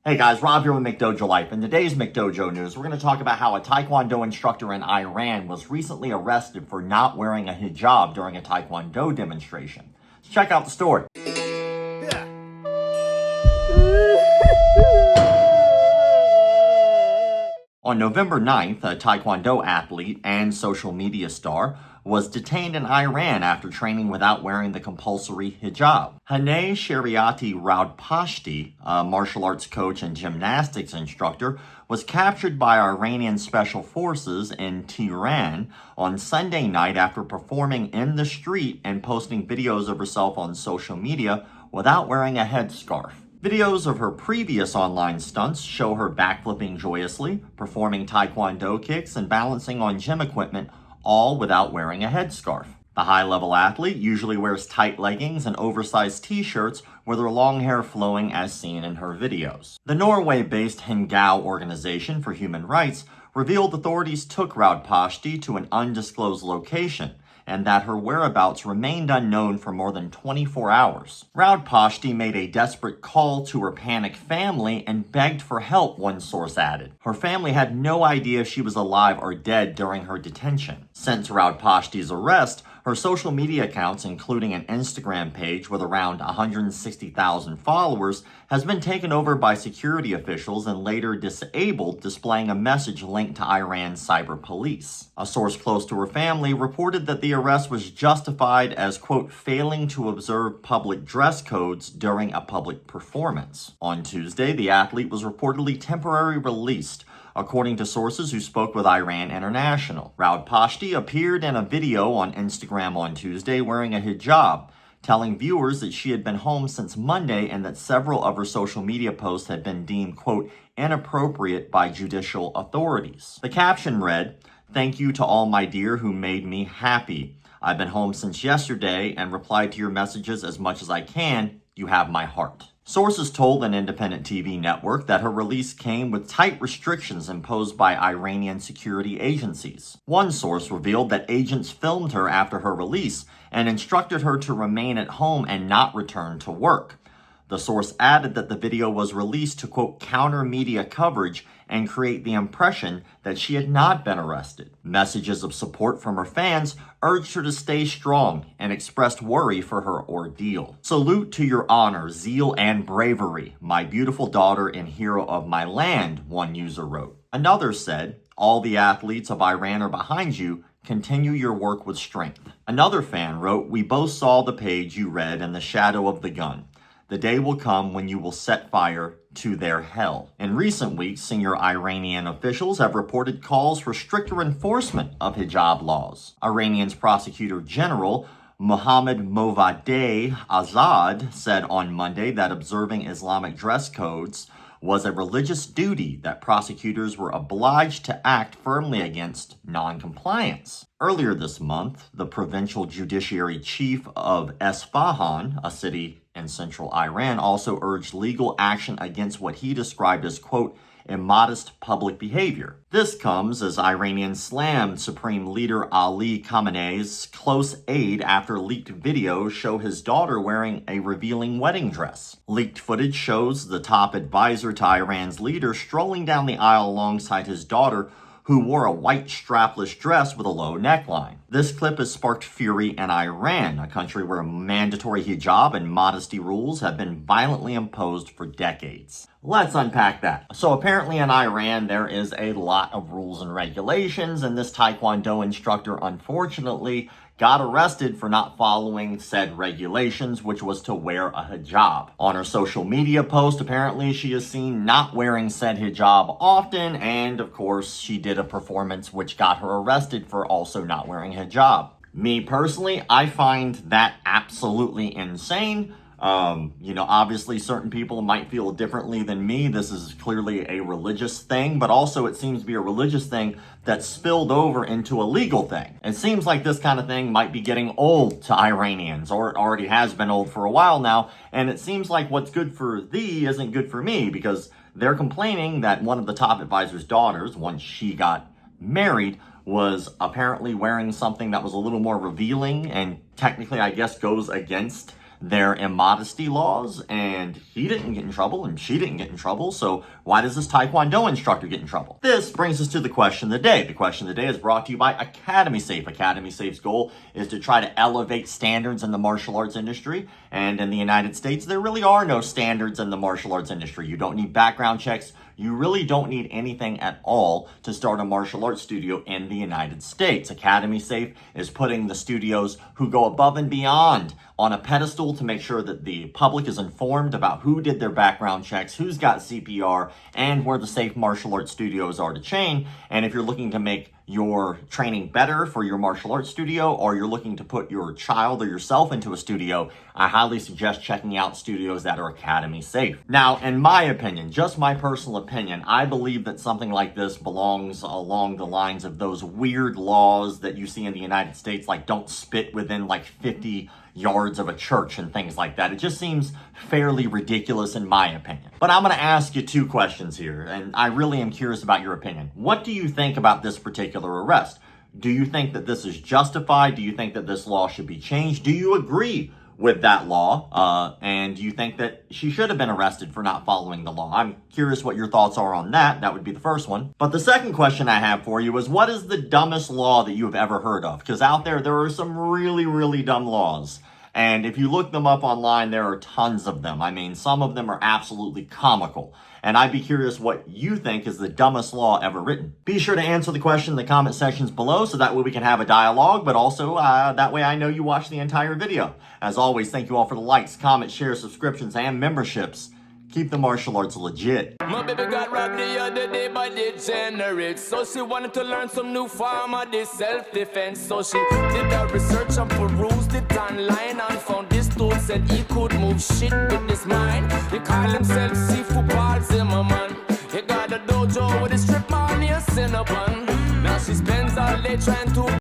Hey guys, Rob here with McDojoLife. In today's McDojo news, we're going to talk about how a Taekwondo instructor in Iran was recently arrested for not wearing a hijab during a Taekwondo demonstration. Let's check out the story. On November 9th, a Taekwondo athlete and social media star was detained in Iran after training without wearing the compulsory hijab. Haneh Shariati Raudpashti, a martial arts coach and gymnastics instructor, was captured by Iranian special forces in Tehran on Sunday night after performing in the street and posting videos of herself on social media without wearing a headscarf. Videos of her previous online stunts show her backflipping joyously, performing Taekwondo kicks, and balancing on gym equipment, all without wearing a headscarf. The high-level athlete usually wears tight leggings and oversized t-shirts with her long hair flowing as seen in her videos. The Norway-based Hengao Organization for Human Rights revealed authorities took Raudpashti to an undisclosed location, and that her whereabouts remained unknown for more than 24 hours. Raudpashti made a desperate call to her panicked family and begged for help, one source added. Her family had no idea if she was alive or dead during her detention. Since Raudpashti's arrest, her social media accounts, including an Instagram page with around 160,000 followers, has been taken over by security officials and later disabled, displaying a message linked to Iran's cyber police. A source close to her family reported that the arrest was justified as, quote, failing to observe public dress codes during a public performance. On Tuesday, the athlete was reportedly temporarily released, according to sources who spoke with Iran International. Raudpashti appeared in a video on Instagram on Tuesday wearing a hijab, telling viewers that she had been home since Monday and that several of her social media posts had been deemed, quote, inappropriate by judicial authorities. The caption read, "Thank you to all my dear who made me happy. I've been home since yesterday and replied to your messages as much as I can. You have my heart." Sources told an independent TV network that her release came with tight restrictions imposed by Iranian security agencies. One source revealed that agents filmed her after her release and instructed her to remain at home and not return to work. The source added that the video was released to, quote, counter media coverage and create the impression that she had not been arrested. Messages of support from her fans urged her to stay strong and expressed worry for her ordeal. "Salute to your honor, zeal, and bravery, my beautiful daughter and hero of my land," one user wrote. Another said, "All the athletes of Iran are behind you. Continue your work with strength." Another fan wrote, "We both saw the page you read in the shadow of the gun. The day will come when you will set fire to their hell." In recent weeks, senior Iranian officials have reported calls for stricter enforcement of hijab laws. Iranian's prosecutor general Mohammad Movaddeh Azad said on Monday that observing Islamic dress codes was a religious duty that prosecutors were obliged to act firmly against non-compliance. Earlier this month, the provincial judiciary chief of Esfahan, a city in central Iran, also urged legal action against what he described as, quote, immodest public behavior. This comes as Iranians slammed Supreme Leader Ali Khamenei's close aide after leaked videos show his daughter wearing a revealing wedding dress. Leaked footage shows the top advisor to Iran's leader strolling down the aisle alongside his daughter, who wore a white strapless dress with a low neckline. This clip has sparked fury in Iran, a country where mandatory hijab and modesty rules have been violently imposed for decades. Let's unpack that. So apparently in Iran, there is a lot of rules and regulations, and this Taekwondo instructor, unfortunately, got arrested for not following said regulations, which was to wear a hijab. On her social media post, apparently she is seen not wearing said hijab often, and of course, she did a performance which got her arrested for also not wearing hijab. Me personally, I find that absolutely insane. Obviously certain people might feel differently than me. This is clearly a religious thing, but also it seems to be a religious thing that spilled over into a legal thing. It seems like this kind of thing might be getting old to Iranians, or it already has been old for a while now, and it seems like what's good for thee isn't good for me, because they're complaining that one of the top advisor's daughters, once she got married, was apparently wearing something that was a little more revealing and technically, I guess, goes against their immodesty laws, and he didn't get in trouble and she didn't get in trouble, so why does this Taekwondo instructor get in trouble? This brings us to the question of the day. The question of the day is brought to you by Academy Safe. Academy Safe's goal is to try to elevate standards in the martial arts industry, and in the United States, there really are no standards in the martial arts industry. You don't need background checks. You really don't need anything at all to start a martial arts studio in the United States. Academy Safe is putting the studios who go above and beyond on a pedestal to make sure that the public is informed about who did their background checks, who's got CPR, and where the safe martial arts studios are to train. And if you're looking to make your training better for your martial arts studio, or you're looking to put your child or yourself into a studio, I highly suggest checking out studios that are Academy Safe. Now, in my opinion, just my personal opinion, I believe that something like this belongs along the lines of those weird laws that you see in the United States, like don't spit within like 50 yards of a church and things like that. It just seems fairly ridiculous in my opinion. But I'm going to ask you two questions here, and I really am curious about your opinion. What do you think about this particular arrest? Do you think that this is justified? Do you think that this law should be changed? Do you agree with that law? And do you think that she should have been arrested for not following the law? I'm curious what your thoughts are on that. That would be the first one. But the second question I have for you is, what is the dumbest law that you have ever heard of? Because out there are some really, really dumb laws. And if you look them up online, there are tons of them. I mean, some of them are absolutely comical. And I'd be curious what you think is the dumbest law ever written. Be sure to answer the question in the comment sections below so that way we can have a dialogue, but also that way I know you watched the entire video. As always, thank you all for the likes, comments, shares, subscriptions, and memberships. Keep the martial arts legit. My baby got robbed the other day by degenerates. So she wanted to learn some new form of this self-defense. So she did her research and perused it online and found this dude said he could move shit with his mind. He call himself Seafood Paul Zimmerman. He got a dojo with a strip on here, Cinnabon. Now she spends all day trying to